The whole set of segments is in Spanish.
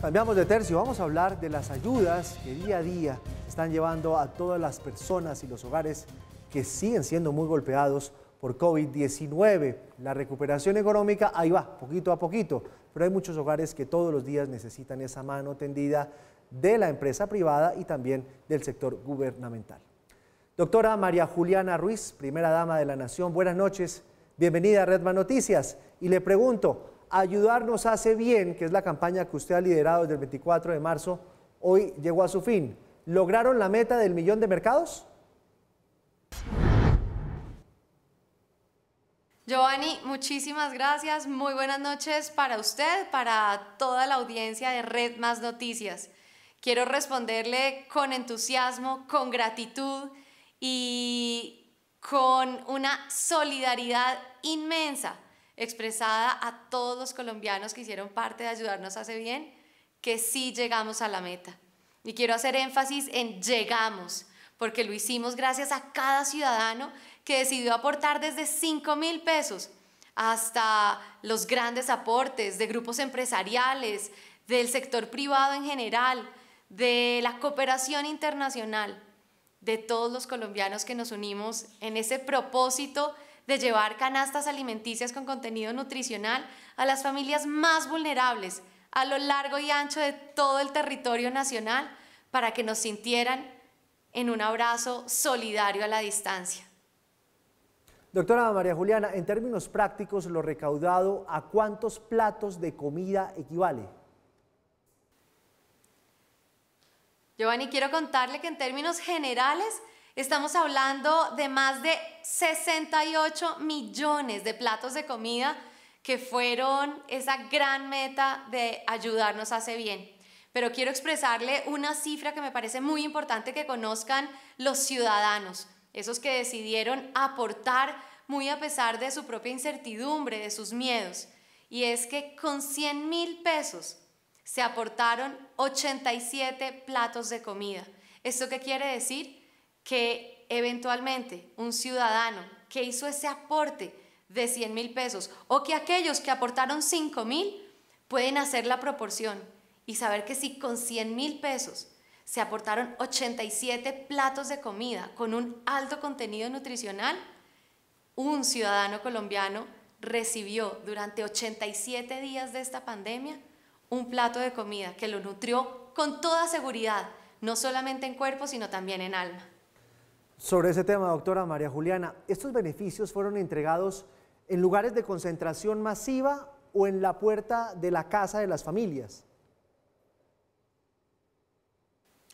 Cambiamos de tercio, vamos a hablar de las ayudas que día a día se están llevando a todas las personas y los hogares que siguen siendo muy golpeados por COVID-19. La recuperación económica ahí va, poquito a poquito, pero hay muchos hogares que todos los días necesitan esa mano tendida de la empresa privada y también del sector gubernamental. Doctora María Juliana Ruiz, primera dama de la Nación, buenas noches, bienvenida a Redman Noticias. Y le pregunto, Ayudar nos hace bien, que es la campaña que usted ha liderado desde el 24 de marzo, hoy llegó a su fin. ¿Lograron la meta del 1.000.000 de mercados? Giovanni, muchísimas gracias. Muy buenas noches para usted, para toda la audiencia de Red Más Noticias. Quiero responderle con entusiasmo, con gratitud y con una solidaridad inmensa expresada a todos los colombianos que hicieron parte de Ayudarnos Hace Bien, que sí llegamos a la meta. Y quiero hacer énfasis en llegamos, porque lo hicimos gracias a cada ciudadano que decidió aportar desde 5.000 pesos hasta los grandes aportes de grupos empresariales, del sector privado en general, de la cooperación internacional, de todos los colombianos que nos unimos en ese propósito de llevar canastas alimenticias con contenido nutricional a las familias más vulnerables a lo largo y ancho de todo el territorio nacional para que nos sintieran en un abrazo solidario a la distancia. Doctora María Juliana, en términos prácticos, lo recaudado, ¿a cuántos platos de comida equivale? Giovanni, quiero contarle que en términos generales estamos hablando de más de 68 millones de platos de comida que fueron esa gran meta de Ayudarnos Hace Bien. Pero quiero expresarle una cifra que me parece muy importante que conozcan los ciudadanos, esos que decidieron aportar muy a pesar de su propia incertidumbre, de sus miedos. Y es que con 100.000 pesos se aportaron 87 platos de comida. ¿Esto qué quiere decir? Que eventualmente un ciudadano que hizo ese aporte de 100.000 pesos o que aquellos que aportaron 5.000 pueden hacer la proporción y saber que si con 100.000 pesos se aportaron 87 platos de comida con un alto contenido nutricional, un ciudadano colombiano recibió durante 87 días de esta pandemia un plato de comida que lo nutrió con toda seguridad, no solamente en cuerpo, sino también en alma. Sobre ese tema, doctora María Juliana, ¿estos beneficios fueron entregados en lugares de concentración masiva o en la puerta de la casa de las familias?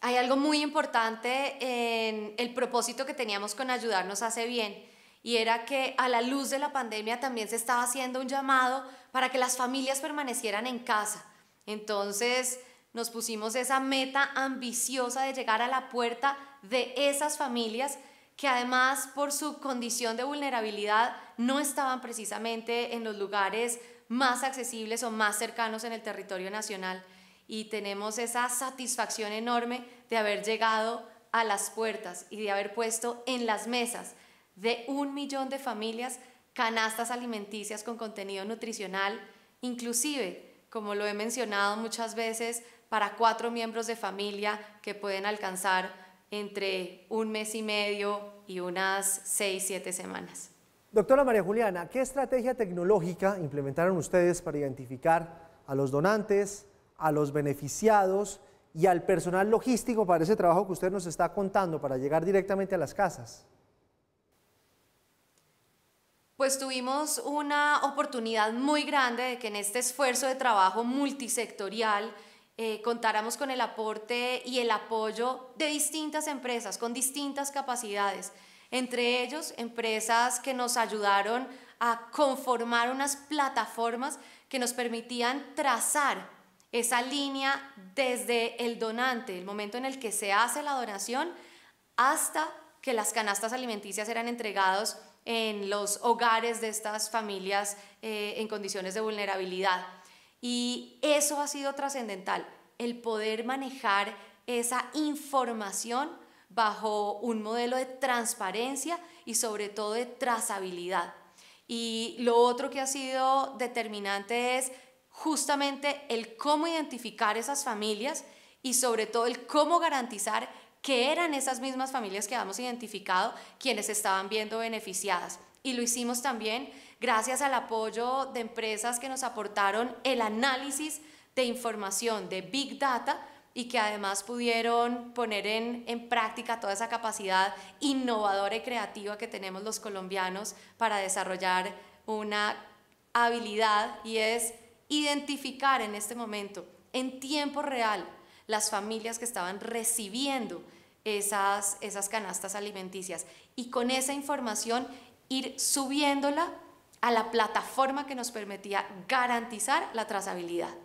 Hay algo muy importante en el propósito que teníamos con Ayudarnos Hace Bien, y era que a la luz de la pandemia también se estaba haciendo un llamado para que las familias permanecieran en casa. Entonces nos pusimos esa meta ambiciosa de llegar a la puerta de esas familias que además por su condición de vulnerabilidad no estaban precisamente en los lugares más accesibles o más cercanos en el territorio nacional. Y tenemos esa satisfacción enorme de haber llegado a las puertas y de haber puesto en las mesas de 1.000.000 de familias canastas alimenticias con contenido nutricional, inclusive, como lo he mencionado muchas veces, para 4 miembros de familia que pueden alcanzar entre 1 mes y medio y unas 6-7 semanas. Doctora María Juliana, ¿qué estrategia tecnológica implementaron ustedes para identificar a los donantes, a los beneficiados y al personal logístico para ese trabajo que usted nos está contando para llegar directamente a las casas? Pues tuvimos una oportunidad muy grande de que en este esfuerzo de trabajo multisectorial contáramos con el aporte y el apoyo de distintas empresas con distintas capacidades, entre ellos empresas que nos ayudaron a conformar unas plataformas que nos permitían trazar esa línea desde el donante, el momento en el que se hace la donación, hasta que las canastas alimenticias eran entregadas en los hogares de estas familias en condiciones de vulnerabilidad. Y eso ha sido trascendental, el poder manejar esa información bajo un modelo de transparencia y sobre todo de trazabilidad. Y lo otro que ha sido determinante es justamente el cómo identificar esas familias y sobre todo el cómo garantizar que eran esas mismas familias que habíamos identificado quienes estaban viendo beneficiadas. Y lo hicimos también gracias al apoyo de empresas que nos aportaron el análisis de información de Big Data y que además pudieron poner en práctica toda esa capacidad innovadora y creativa que tenemos los colombianos para desarrollar una habilidad, y es identificar en este momento, en tiempo real, las familias que estaban recibiendo esas canastas alimenticias, y con esa información ir subiéndola a la plataforma que nos permitía garantizar la trazabilidad.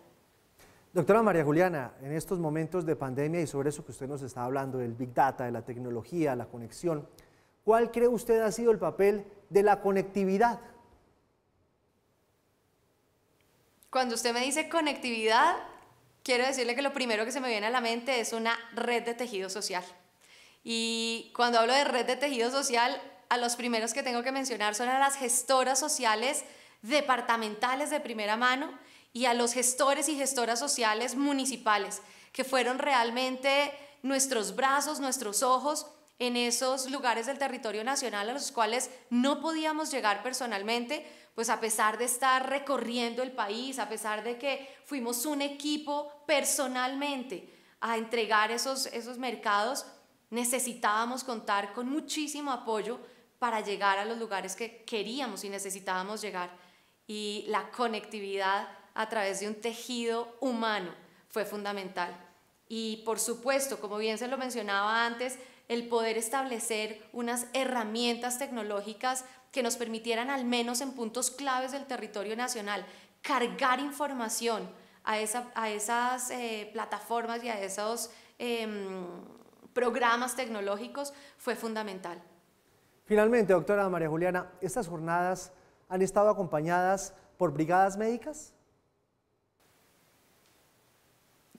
Doctora María Juliana, en estos momentos de pandemia y sobre eso que usted nos está hablando, del Big Data, de la tecnología, la conexión, ¿cuál cree usted ha sido el papel de la conectividad? Cuando usted me dice conectividad, quiero decirle que lo primero que se me viene a la mente es una red de tejido social. Y cuando hablo de red de tejido social, a los primeros que tengo que mencionar son a las gestoras sociales departamentales de primera mano y a los gestores y gestoras sociales municipales, que fueron realmente nuestros brazos, nuestros ojos en esos lugares del territorio nacional a los cuales no podíamos llegar personalmente, pues a pesar de estar recorriendo el país, a pesar de que fuimos un equipo personalmente a entregar esos mercados, necesitábamos contar con muchísimo apoyo para llegar a los lugares que queríamos y necesitábamos llegar. Y la conectividad a través de un tejido humano fue fundamental. Y por supuesto, como bien se lo mencionaba antes, el poder establecer unas herramientas tecnológicas que nos permitieran, al menos en puntos claves del territorio nacional, cargar información a esas plataformas y a esos programas tecnológicos fue fundamental. Finalmente, doctora María Juliana, ¿estas jornadas han estado acompañadas por brigadas médicas?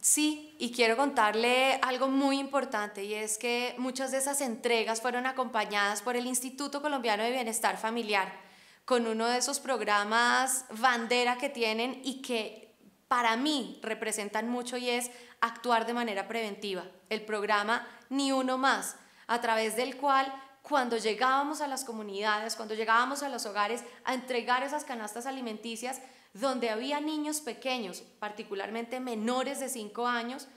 Sí, y quiero contarle algo muy importante, y es que muchas de esas entregas fueron acompañadas por el Instituto Colombiano de Bienestar Familiar, con uno de esos programas bandera que tienen y que para mí representan mucho, y es actuar de manera preventiva. El programa Ni Uno Más, a través del cual cuando llegábamos a las comunidades, cuando llegábamos a los hogares a entregar esas canastas alimenticias, donde había niños pequeños, particularmente menores de 5 años,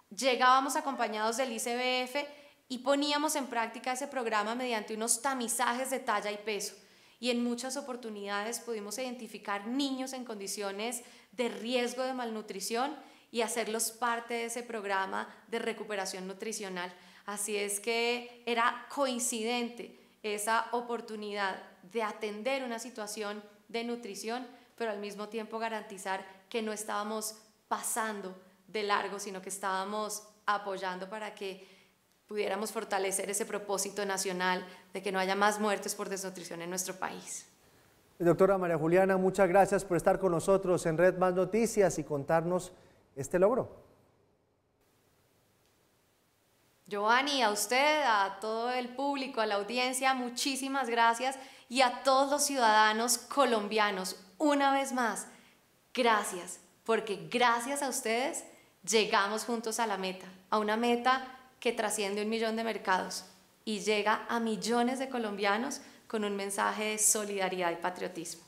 llegábamos acompañados del ICBF y poníamos en práctica ese programa mediante unos tamizajes de talla y peso. Y en muchas oportunidades pudimos identificar niños en condiciones de riesgo de malnutrición y hacerlos parte de ese programa de recuperación nutricional. Así es que era coincidente esa oportunidad de atender una situación de nutrición, pero al mismo tiempo garantizar que no estábamos pasando de largo, sino que estábamos apoyando para que pudiéramos fortalecer ese propósito nacional de que no haya más muertes por desnutrición en nuestro país. Doctora María Juliana, muchas gracias por estar con nosotros en Red Más Noticias y contarnos este logro. Giovanni, a usted, a todo el público, a la audiencia, muchísimas gracias, y a todos los ciudadanos colombianos, una vez más, gracias, porque gracias a ustedes llegamos juntos a la meta, a una meta que trasciende 1 millón de mercados y llega a millones de colombianos con un mensaje de solidaridad y patriotismo.